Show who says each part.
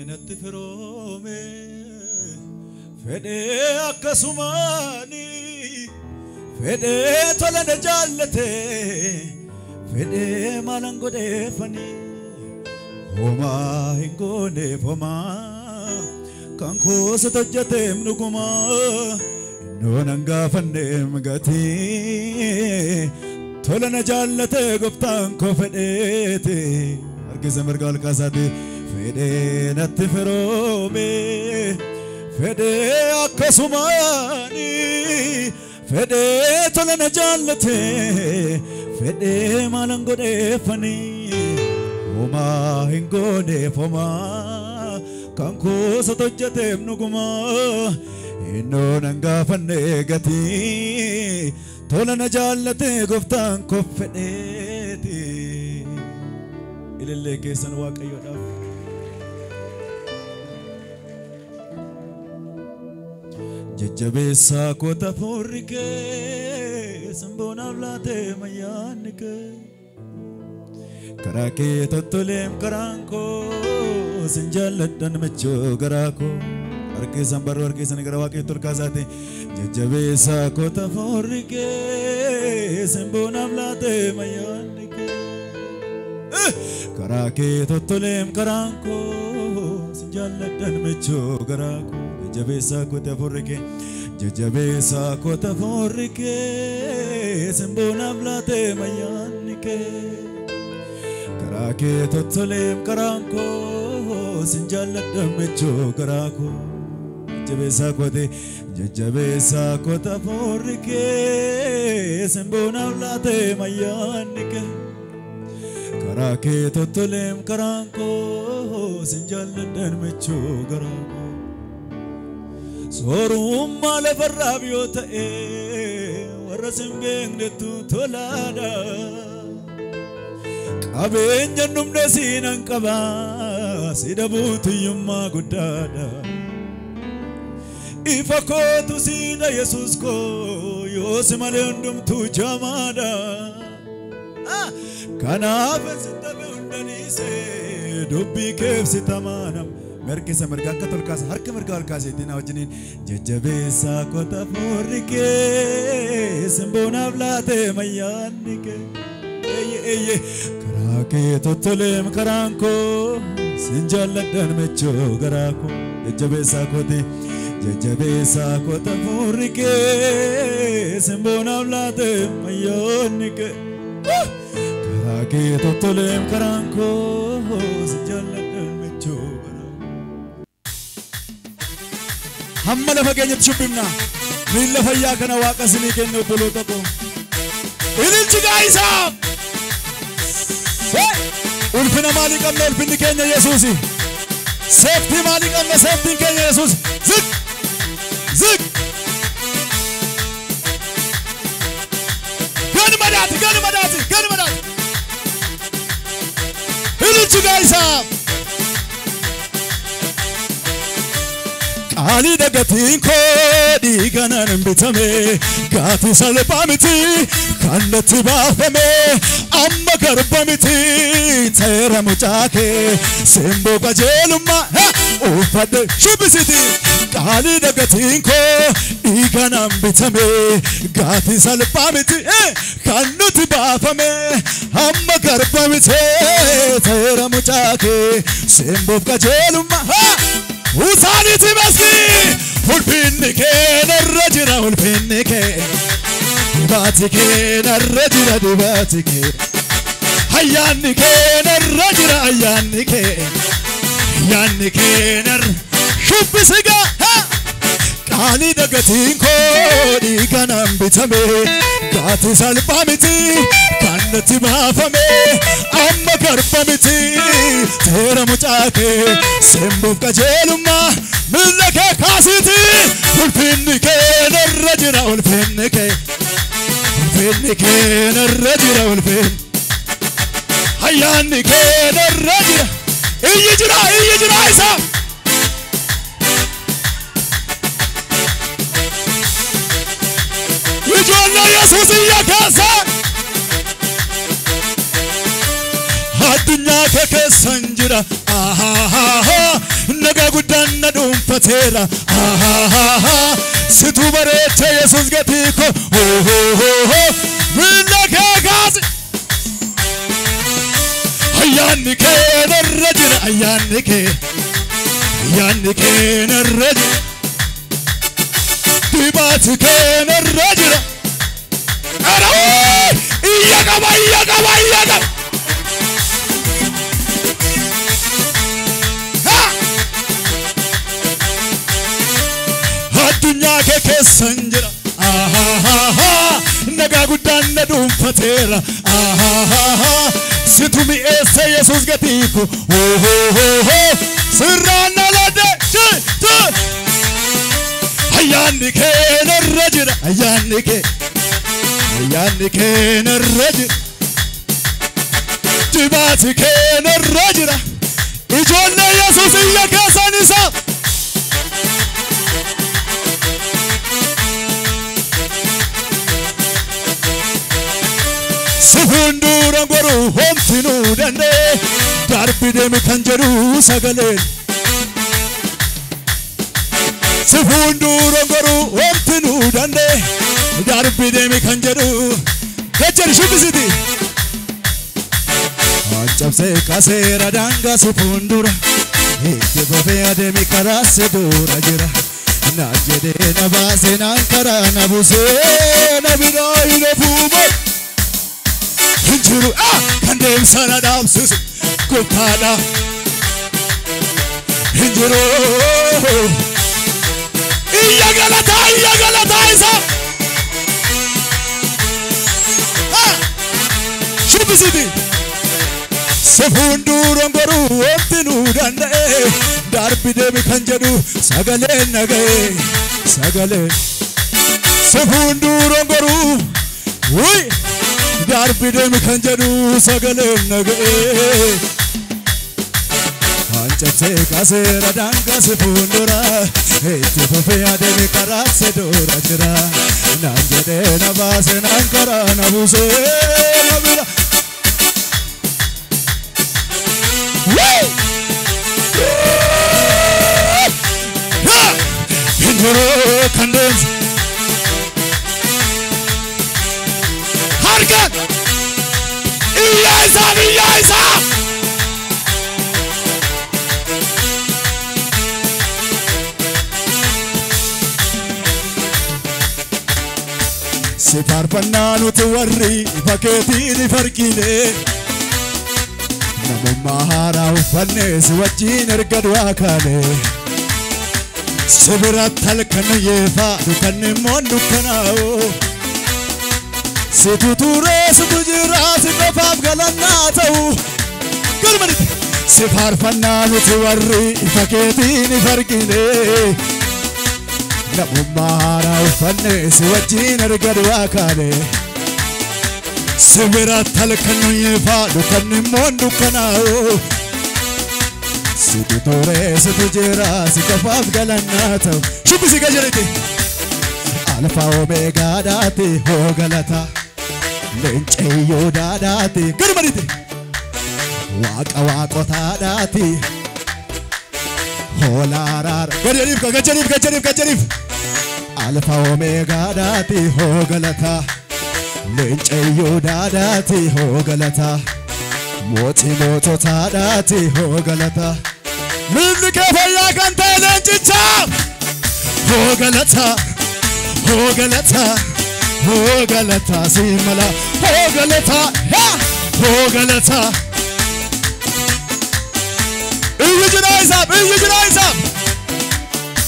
Speaker 1: natti firoome fedhe akkasumani fedhe tola na jaallate fedhe malan godheeffani homa hin gooneefoma kan koosa tojjateem dhuguma noonan gaafanneem gati tola na jaallate goftaan koo fedheete harkisa mirga ol kaasaati fedhe natti firoome fedhe akkasumani fedhe tola na jaallate fedhe malan godheeffani homa hin gooneefoma kan koosa tojjateem dhuguma noonan gaafanne gati tola na jaallate goftaan koo fedheete ilillee keessan waaqayyoodhaaf jajjabeessaa koota fuurri kee sanboonaaf laatee mayyaanni kee karaa kee tottoleem karaan koo sin jaalladhan machoo garaa koo harkisan baruu harkisan gara waaqayyootti ol kaasaate jajjabeessaa koota fuurri kee sanboonaaf laatee mayyaanni kee karaa kee tottoleem karaan koo sin jaalladhan machoo garaa koo jajjabeessaa koota fuurri kee jajjabeessaa koota fuurri kee sanboonaaf laatee mayyaanni kee karaa kee tottoleem karaan koo sin jaalladhan machoo garaa koo jajjabeessaa koota fuurri kee sanboonaaf laatee mayyaanni kee karaa kee tottoleem karaan koo sin jaalladhan machoo garaa koo soorummaa lafarraaf yoo ta'e warra sin beeknetu tolaadha qabeenya numne siinan qaba si dhabuutiyyummaa guddaadha ifa kootu siidha Yesuus koo yoo si malee hundumtuu jamaadha kanaaf sittabe hundaniise dubbii keefsi tamaanam merkisa mirga akka tolkaasa harka mirga ol kaaseetiin wajjiniin jajjabeessaa koota fuurri kee sanboonaaf laatee mayyaanni kee karaa kee tottoleem karaan koo sin jaalladhan machoo garaa koo jajjabeessaa kooti jajjabeessaa koota fuurri kee sanboonaaf laatee mayyaanni kee karaa kee tottoleem karaan koo sin jaalladhan machoo hamma lafa keenyatti shubbifna miilla fayyaa kana waaqa sinii kenne obboloota koo ililchi gaa'isaaf ulfina maalii qabna ulfinni keenya Yesuusi seeftii maalii qabna seeftiin keenya Yesuus zik zik ganuma daati ililchi gaa'isaaf qaali dagatiin koo dhiiganaan bitame gaati salphaa miti kan natti baafame amma garba miti seera mucaa kee simboo qajeelummaa uffadhe shubbisiti qaali dagatiin koo dhiiganaan bitame gaati salphaa miti kan nuti baafame amma garba miti seera mucaa kee simboo qajeelummaa usaaniti maski ulfinni kee narra jira ulfinni kee dibaati kee narra jira dibaati kee ayyaanni kee narra jira ayyaanni kee narra shubbisiga qaali dagatiin koo dhiiganaan bitame gaati salphaa miti kan natti baafame amma garba miti seera mucaa kee simbuuf qajeelummaa miilla kee kaasiti ulfinni kee narra jira ulfinni kee narra jira ulfinni ayyaanni kee narra jira iyyi jira isa ijoollee Yesuus iyya keessa addunyaa kee keessan jira nadum fatera situ bareche Jesus gatiko minake gas ayanike narajira ayanike narajira dibatike narajira ara iyaga adunya ke sanjira naga gudan nadum fatera situmi ese Jesus gatiko sirrana lade ayanike narajira ayanike narajira dibatike narajira ijolle Jesus yakasanisa Sifundura goru homtinu dande darbide mi kanjaru sagale Sifundura goru homtinu dande darbide mi kanjaru kachar shubisiti Achabse kasera danga sifundura ite bobe ade mi karase dura jira najede nabase nankara nabuse nabidai nabuba Hinjiru kandem sanadam sus kupada Hinjiru iyagalata isa shubisiti Sefunduru ngoru optinu dande darbide mi kanjadu sagale nagaye sagale Sefunduru ngoru oi darbide mi kanjadu sagale nagaye anchapse kasera danga sefundura eti fofea de mi karase dura jira najede nabase nankara nabuse nabira Hinjiro kandens Harkat Iyasa Sifar pannanu tuwarri paketi di farkine Namumahara ufanne siwajin ergadu akale Sibirat halkan yefa dukanni mon dukanao Situture situjira sitafaf galanatau Galmanit Sifar pannanu tuwarri paketi di farkine Namumahara ufanne siwajin ergadu akale Sibirat halkan yefa dukanni mon dukanao Situture situjira sitafaf galanatau Shubisi gajarete Alfa omega dati ho galata Lencheyo dadati Garmarite Waqota dati Holarar Gajarif Alfa omega dati ho galata Lencheyo dadati ho galata Moti moto tadati ho galata Minni kefaya kante lenchicha ho galata simala ho galata Iyijina